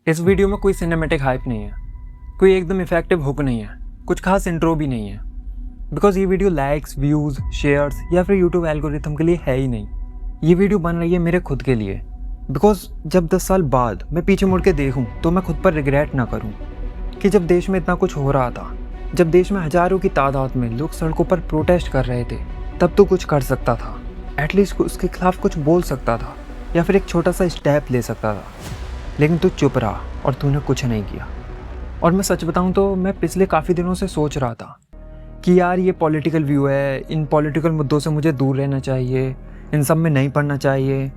इस वीडियो में कोई सिनेमैटिक हाइप नहीं है, कोई एकदम इफेक्टिव हुक नहीं है, कुछ खास इंट्रो भी नहीं है, बिकॉज ये वीडियो लाइक्स, व्यूज़, शेयर्स या फिर यूट्यूब एल्गोरिथम के लिए है ही नहीं। ये वीडियो बन रही है मेरे खुद के लिए, बिकॉज जब 10 साल बाद मैं पीछे मुड़ के देखूँ तो मैं खुद पर रिग्रेट ना करूँ कि जब देश में इतना कुछ हो रहा था, जब देश में हज़ारों की तादाद में लोग सड़कों पर प्रोटेस्ट कर रहे थे, तब तो कुछ कर सकता था, एटलीस्ट उसके खिलाफ कुछ बोल सकता था या फिर एक छोटा सा स्टेप ले सकता था। लेकिन तू चुप रहा और तूने कुछ नहीं किया। और मैं सच बताऊं तो मैं पिछले काफ़ी दिनों से सोच रहा था कि यार ये पॉलिटिकल व्यू है, इन पॉलिटिकल मुद्दों से मुझे दूर रहना चाहिए, इन सब में नहीं पढ़ना चाहिए।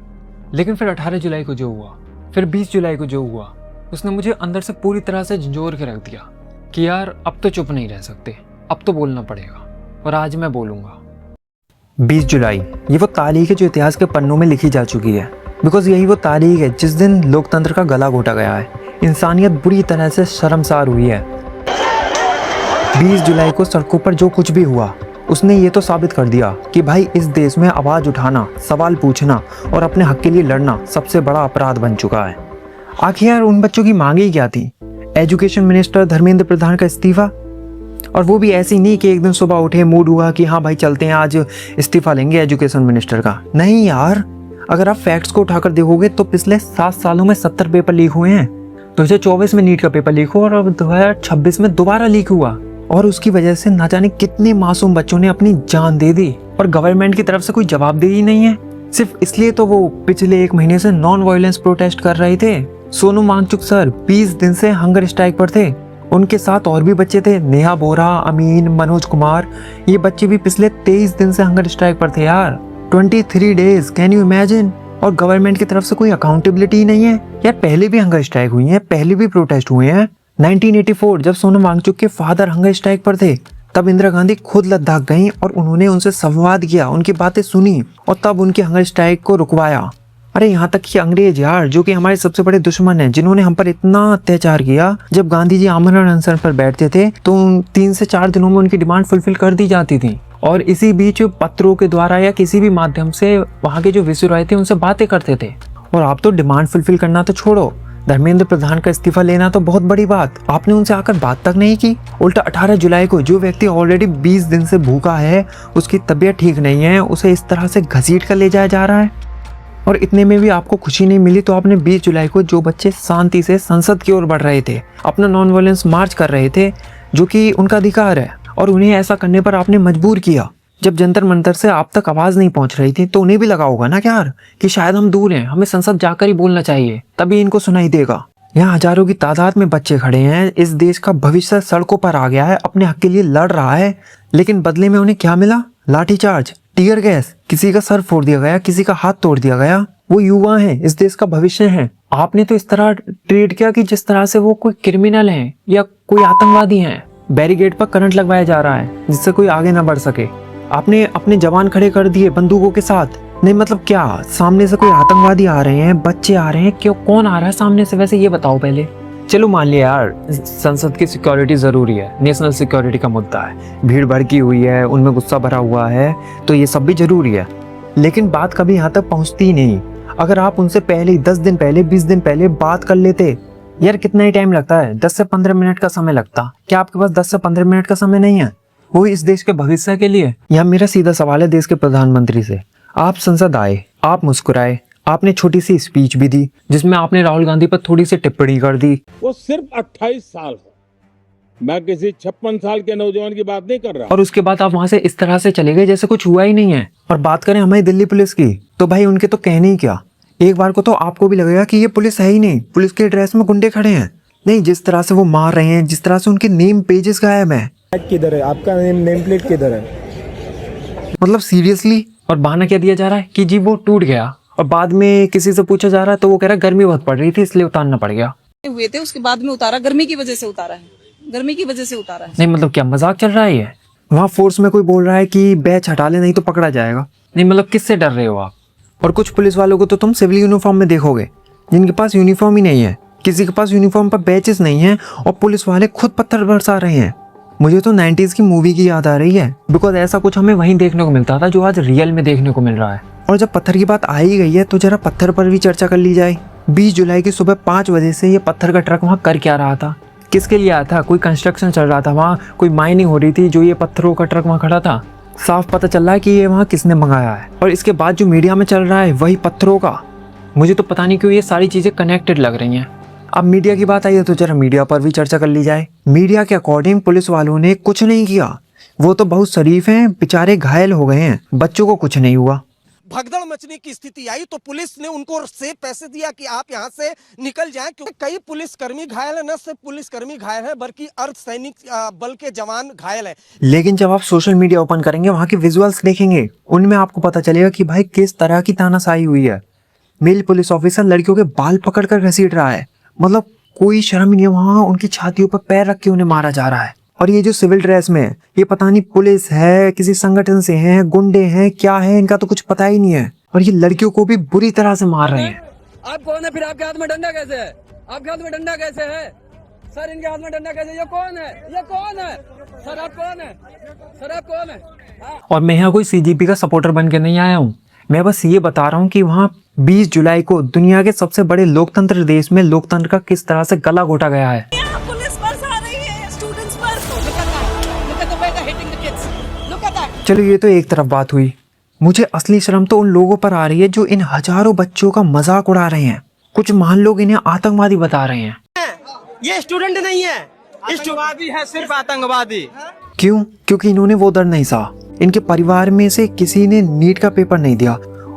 लेकिन फिर 18 जुलाई को जो हुआ, फिर 20 जुलाई को जो हुआ, उसने मुझे अंदर से पूरी तरह से झंझोर के रख दिया कि यार अब तो चुप नहीं रह सकते, अब तो बोलना पड़ेगा। और आज मैं बोलूँगा। 20 जुलाई ये वो तारीख है जो इतिहास के पन्नों में लिखी जा चुकी है, बिकॉज यही वो तारीख है जिस दिन लोकतंत्र का गला घोटा गया है, इंसानियत बुरी तरह से शर्मसार हुई है। 20 जुलाई को सड़कों पर जो कुछ भी हुआ उसने ये तो साबित कर दिया कि भाई इस देश में आवाज़ उठाना, सवाल पूछना और अपने हक के लिए लड़ना सबसे बड़ा अपराध बन चुका है। आखिर यार उन बच्चों की मांग ही क्या थी? एजुकेशन मिनिस्टर धर्मेंद्र प्रधान का इस्तीफा, और वो भी ऐसी नहीं कि एक दिन सुबह उठे, मूड हुआ कि हाँ भाई चलते हैं आज इस्तीफा लेंगे एजुकेशन मिनिस्टर का। नहीं यार, अगर आप फैक्ट्स को उठाकर देखोगे तो पिछले 7 सालों में 70 पेपर लीक हुए हैं। 2024 में नीट का पेपर लीक हुआ और अब 2026 में दोबारा लीक हुआ, और उसकी वजह से ना जाने कितने मासूम बच्चों ने अपनी जान दे दी और गवर्नमेंट की तरफ से कोई जवाबदेही नहीं है। सिर्फ इसलिए तो वो पिछले 1 महीने से नॉन वायलेंस प्रोटेस्ट कर रहे थे। सोनू वांगचुक सर 20 दिन से हंगर स्ट्राइक पर थे, उनके साथ और भी बच्चे थे, नेहा बोरा, अमीन, मनोज कुमार, ये बच्चे भी पिछले 23 दिन से हंगर स्ट्राइक पर थे यार। 23 डेज, कैन यू इमेजिन? और गवर्नमेंट की तरफ से कोई अकाउंटेबिलिटी नहीं है यार। पहले भी हंगर स्ट्राइक हुई है, पहले भी प्रोटेस्ट हुए हैं। 1984 जब सोनम वांगचुक के फादर हंगर स्ट्राइक पर थे, तब इंदिरा गांधी खुद लद्दाख गईं और उन्होंने उनसे संवाद किया, उनकी बातें सुनी और तब उनके हंगर स्ट्राइक को रुकवाया। अरे यहाँ तक कि अंग्रेज यार, जो कि हमारे सबसे बड़े दुश्मन हैं, जिन्होंने हम पर इतना अत्याचार किया, जब गांधी जी आमरण अनशन पर बैठते थे तो 3 से 4 दिनों में उनकी डिमांड फुलफिल कर दी जाती थी। और इसी बीच पत्रों के द्वारा या किसी भी माध्यम से वहाँ के जो विसुराय थे उनसे बातें करते थे। और आप तो डिमांड फुलफिल करना तो छोड़ो, धर्मेंद्र प्रधान का इस्तीफा लेना तो बहुत बड़ी बात, आपने उनसे आकर बात तक नहीं की। उल्टा 18 जुलाई को जो व्यक्ति ऑलरेडी 20 दिन से भूखा है, उसकी तबीयत ठीक नहीं है, उसे इस तरह से घसीट कर ले जाया जा रहा है। और इतने में भी आपको खुशी नहीं मिली तो आपने 20 जुलाई को जो बच्चे शांति से संसद की ओर बढ़ रहे थे, अपना नॉन वायलेंस मार्च कर रहे थे, जो कि उनका अधिकार है, और उन्हें ऐसा करने पर आपने मजबूर किया। जब जंतर मंतर से आप तक आवाज़ नहीं पहुंच रही थी तो उन्हें भी लगा होगा ना यार कि शायद हम दूर हैं, हमें संसद जाकर ही बोलना चाहिए, तभी इनको सुनाई देगा। यहाँ हजारों की तादाद में बच्चे खड़े हैं, इस देश का भविष्य सड़कों पर आ गया है, अपने हक के लिए लड़ रहा है, लेकिन बदले में उन्हें क्या मिला? लाठीचार्ज, टीयर गैस, किसी का सर फोड़ दिया गया, किसी का हाथ तोड़ दिया गया। वो युवा हैं, इस देश का भविष्य है। आपने तो इस तरह ट्रीट किया कि जिस तरह से वो कोई क्रिमिनल हैं या कोई आतंकवादी हैं। बैरिकेड पर करंट लगवाया जा रहा है जिससे कोई आगे ना बढ़ सके। आपने अपने जवान खड़े कर दिए बंदूकों के साथ। नहीं मतलब क्या, सामने से कोई आतंकवादी आ रहे हैं, बच्चे आ रहे हैं, क्यों, कौन आ रहा है सामने से? वैसे ये बताओ पहले। चलो मान लिया यार संसद की सिक्योरिटी जरूरी है, नेशनल सिक्योरिटी का मुद्दा है, भीड़ भड़की हुई है, उनमें गुस्सा भरा हुआ है, तो ये सब भी जरूरी है। लेकिन बात कभी यहाँ तक पहुँचती ही नहीं। अगर आप उनसे पहले 10 दिन पहले, 20 दिन पहले बात कर लेते यार, कितना ही टाइम लगता है? 10 से 15 मिनट का समय लगता। क्या आपके पास 10 से 15 मिनट का समय नहीं है, वो इस देश के भविष्य के लिए? यहाँ मेरा सीधा सवाल है देश के प्रधानमंत्री से। आप संसद आए, आप मुस्कुराए, आपने छोटी सी स्पीच भी दी जिसमें आपने राहुल गांधी पर थोड़ी सी टिप्पणी कर दी। वो सिर्फ 28 साल है, मैं किसी 56 साल के नौजवान की बात नहीं कर रहा। और उसके बाद आप वहां से इस तरह से चले गए जैसे कुछ हुआ ही नहीं है। और बात करें हमारी दिल्ली पुलिस की, तो भाई उनके तो कहने ही क्या, एक बार को तो आपको भी लगेगा कि ये पुलिस है ही नहीं, पुलिस के ड्रेस में गुंडे खड़े हैं। नहीं, जिस तरह से वो मार रहे हैं, जिस तरह से उनके नेम पेजेस गायब है। किधर है आपका नेम प्लेट किधर है? मतलब सीरियसली। और बहाना क्या दिया जा रहा है कि जी वो टूट गया, और बाद में किसी से पूछा जा रहा है तो वो कह रहा है गर्मी बहुत पड़ रही थी इसलिए उतारना पड़ गया। हुए थे उसके बाद में उतारा, गर्मी की वजह से उतारा है, गर्मी की वजह से उतारा है। नहीं मतलब क्या मजाक चल रहा है ये? वहाँ फोर्स में कोई बोल रहा है कि बैच हटा ले नहीं तो पकड़ा जाएगा। नहीं मतलब किससे डर रहे हो आप? और कुछ पुलिस वालों को तो तुम सिविल यूनिफॉर्म में देखोगे जिनके पास यूनिफॉर्म ही नहीं है, किसी के पास यूनिफॉर्म पर बैचेस नहीं है, और पुलिस वाले खुद पत्थर बरसा रहे हैं। मुझे तो 90s की मूवी की याद आ रही है, बिकॉज ऐसा कुछ हमें वहीं देखने को मिलता था जो आज रियल में देखने को मिल रहा है। और जब पत्थर की बात आ ही गई है तो जरा पत्थर पर भी चर्चा कर ली जाए। 20 जुलाई की सुबह 5 बजे से ये पत्थर का ट्रक वहाँ कर क्या रहा था, किसके लिए आया था? कोई कंस्ट्रक्शन चल रहा था वहाँ, कोई माइनिंग हो रही थी जो ये पत्थरों का ट्रक वहाँ खड़ा था। साफ पता चल रहा है कि ये वहाँ किसने मंगाया है। और इसके बाद जो मीडिया में चल रहा है वही पत्थरों का। मुझे तो पता नहीं क्यों ये सारी चीज़ें कनेक्टेड लग रही हैं। अब मीडिया की बात आई है तो जरा मीडिया पर भी चर्चा कर ली जाए। मीडिया के अकॉर्डिंग पुलिस वालों ने कुछ नहीं किया, वो तो बहुत शरीफ हैं, बेचारे घायल हो गए हैं, बच्चों को कुछ नहीं हुआ। भगदड़ मचने की स्थिति आई तो पुलिस ने उनको सेफ पैसे दिया कि आप यहां से निकल जाएं, क्योंकि कई पुलिसकर्मी घायल है। न सिर्फ पुलिसकर्मी घायल है बल्कि अर्धसैनिक बल के जवान घायल है। लेकिन जब आप सोशल मीडिया ओपन करेंगे, वहां के विजुअल्स देखेंगे, उनमें आपको पता चलेगा कि भाई किस तरह की तानाशाही हुई है। मेल पुलिस ऑफिसर लड़कियों के बाल पकड़कर घसीट रहा है, मतलब कोई शर्म नहीं है। वहां उनकी छातियों पर पैर रख के उन्हें मारा जा रहा है। और ये जो सिविल ड्रेस में है, ये पता नहीं पुलिस है, किसी संगठन से हैं, गुंडे हैं, क्या है, इनका तो कुछ पता ही नहीं है। और ये लड़कियों को भी बुरी तरह से मार रहे हैं। आप कौन है? फिर आपके हाथ में डंडा कैसे है? आपके हाथ में डंडा कैसे है? सर इनके हाथ में डंडा कैसे? ये कौन है? ये कौन है? सर आप कौन है? सर आप कौन है? और मैं यहाँ कोई सीजीपी का सपोर्टर बन के नहीं आया हूँ। मैं बस ये बता रहा हूँ कि वहाँ 20 जुलाई को दुनिया के सबसे बड़े लोकतंत्र देश में लोकतंत्र का किस तरह से गला घोटा गया है। पुलिस बस आ रही है स्टूडेंट्स पर। Look at the way they're hitting the kids. Look at that. चलो ये तो एक तरफ बात हुई। मुझे असली शर्म तो उन लोगों पर आ रही है जो इन हजारों बच्चों का मजाक उड़ा रहे हैं। कुछ महान लोग इन्हें आतंकवादी बता रहे हैं। ये स्टूडेंट नहीं है, आतंकवादी है, सिर्फ आतंकवादी। क्यों? क्योंकि इन्होंने वो दर्द नहीं सहा। इनके परिवार में से किसी ने नीट का पेपर नहीं दिया।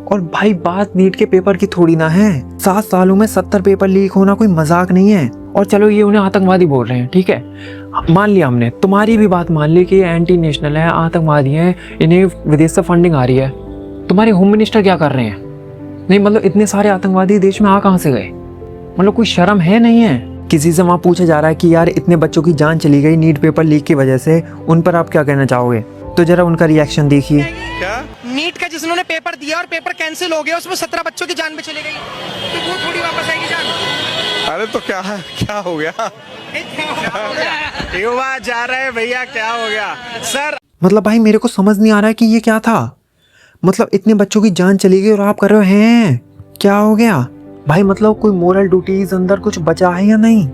और भाई बात नीट के पेपर की थोड़ी ना है। 7 सालों में 70 पेपर लीक होना कोई मजाक नहीं है। और चलो ये उन्हें आतंकवादी बोल रहे हैं, ठीक है, मान लिया हमने, तुम्हारी भी बात मान ली कि ये एंटी नेशनल है, आतंकवादी हैं, इन्हें विदेश से फंडिंग आ रही है। तुम्हारे होम मिनिस्टर क्या कर रहे हैं? नहीं मतलब इतने सारे आतंकवादी देश में आ कहाँ से गए? मतलब कोई शर्म है नहीं है? किसी से वहाँ पूछा जा रहा है कि यार इतने बच्चों की जान चली गई नीट पेपर लीक की वजह से, उन पर आप क्या कहना चाहोगे? तो जरा उनका रिएक्शन देखिए। क्या नीट का जिन्होंने पेपर दिया और पेपर कैंसिल हो गया, उसमें 17 बच्चों की जान भी चली गई, तो वो थोड़ी वापस आएगी जान? अरे तो क्या हो गया? युवा जा रहे हैं भैया, क्या हो गया सर? मतलब भाई मेरे को समझ नहीं आ रहा है कि ये क्या था। मतलब इतने बच्चों की जान चली गई और आप कर रहे हैं, क्या हो गया भाई? मतलब कोई मोरल ड्यूटीज अंदर कुछ बचा है या नहीं?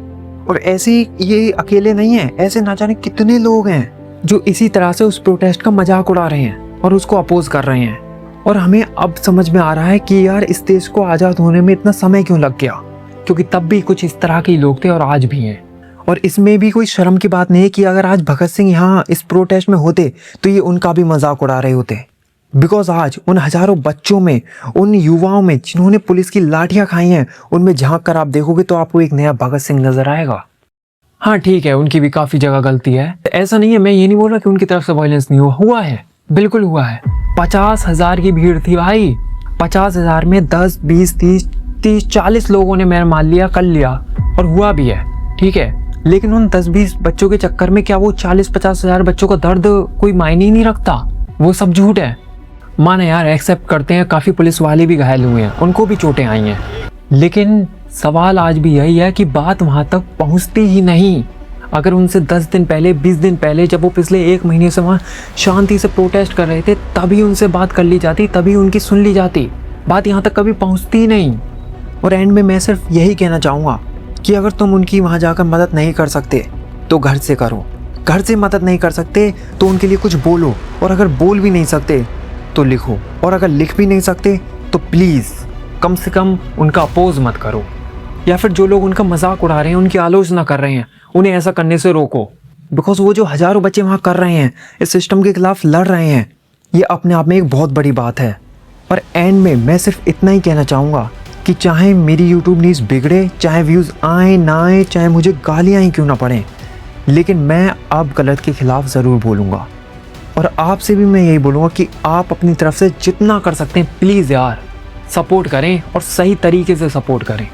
और ऐसे ये अकेले नहीं है, ऐसे ना जाने कितने लोग हैं जो इसी तरह से उस प्रोटेस्ट का मजाक उड़ा रहे हैं और उसको अपोज कर रहे हैं। और हमें अब समझ में आ रहा है कि यार इस देश को आज़ाद होने में इतना समय क्यों लग गया, क्योंकि तब भी कुछ इस तरह के लोग थे और आज भी हैं। और इसमें भी कोई शर्म की बात नहीं है कि अगर आज भगत सिंह यहाँ इस प्रोटेस्ट में होते तो ये उनका भी मजाक उड़ा रहे होते। बिकॉज आज उन हजारों बच्चों में, उन युवाओं में जिन्होंने पुलिस की लाठियाँ खाई हैं, उनमें झांक कर आप देखोगे तो आपको एक नया भगत सिंह नजर आएगा। हाँ ठीक है, उनकी भी काफ़ी जगह गलती है, ऐसा नहीं है, मैं ये नहीं बोल रहा कि उनकी तरफ से वायलेंस नहीं हुआ है, बिल्कुल हुआ है। 50,000 की भीड़ थी भाई, 50,000 में 10, 20, 30, 40 लोगों ने मैंने मान लिया, कर लिया और हुआ भी है, ठीक है। लेकिन उन 10-20 बच्चों के चक्कर में क्या वो 40-50,000 बच्चों का दर्द कोई मायने ही नहीं रखता? वो सब झूठ है। माने यार, एक्सेप्ट करते हैं, काफ़ी पुलिस वाले भी घायल हुए हैं, उनको भी चोटें आई हैं, लेकिन सवाल आज भी यही है कि बात वहाँ तक पहुँचती ही नहीं। अगर उनसे 10 दिन पहले, 20 दिन पहले, जब वो पिछले 1 महीने से वहाँ शांति से प्रोटेस्ट कर रहे थे, तभी उनसे बात कर ली जाती, तभी उनकी सुन ली जाती। बात यहाँ तक कभी पहुँचती ही नहीं। और एंड में मैं सिर्फ यही कहना चाहूँगा कि अगर तुम उनकी वहाँ जाकर मदद नहीं कर सकते तो घर से करो, घर से मदद नहीं कर सकते तो उनके लिए कुछ बोलो, और अगर बोल भी नहीं सकते तो लिखो, और अगर लिख भी नहीं सकते तो प्लीज़ कम से कम उनका अपोज मत करो, या फिर जो लोग उनका मजाक उड़ा रहे हैं, उनकी आलोचना कर रहे हैं, उन्हें ऐसा करने से रोको। बिकॉज वो जो हजारों बच्चे वहाँ कर रहे हैं, इस सिस्टम के खिलाफ लड़ रहे हैं, ये अपने आप में एक बहुत बड़ी बात है। और एंड में मैं सिर्फ इतना ही कहना चाहूँगा कि चाहे मेरी यूट्यूब न्यूज़ बिगड़े, चाहे व्यूज़ आए ना आए, चाहे मुझे गालियाँ ही क्यों ना पड़ें, लेकिन मैं अब गलत के खिलाफ ज़रूर बोलूँगा। और आपसे भी मैं यही बोलूँगा कि आप अपनी तरफ से जितना कर सकते हैं प्लीज़ यार सपोर्ट करें, और सही तरीके से सपोर्ट करें।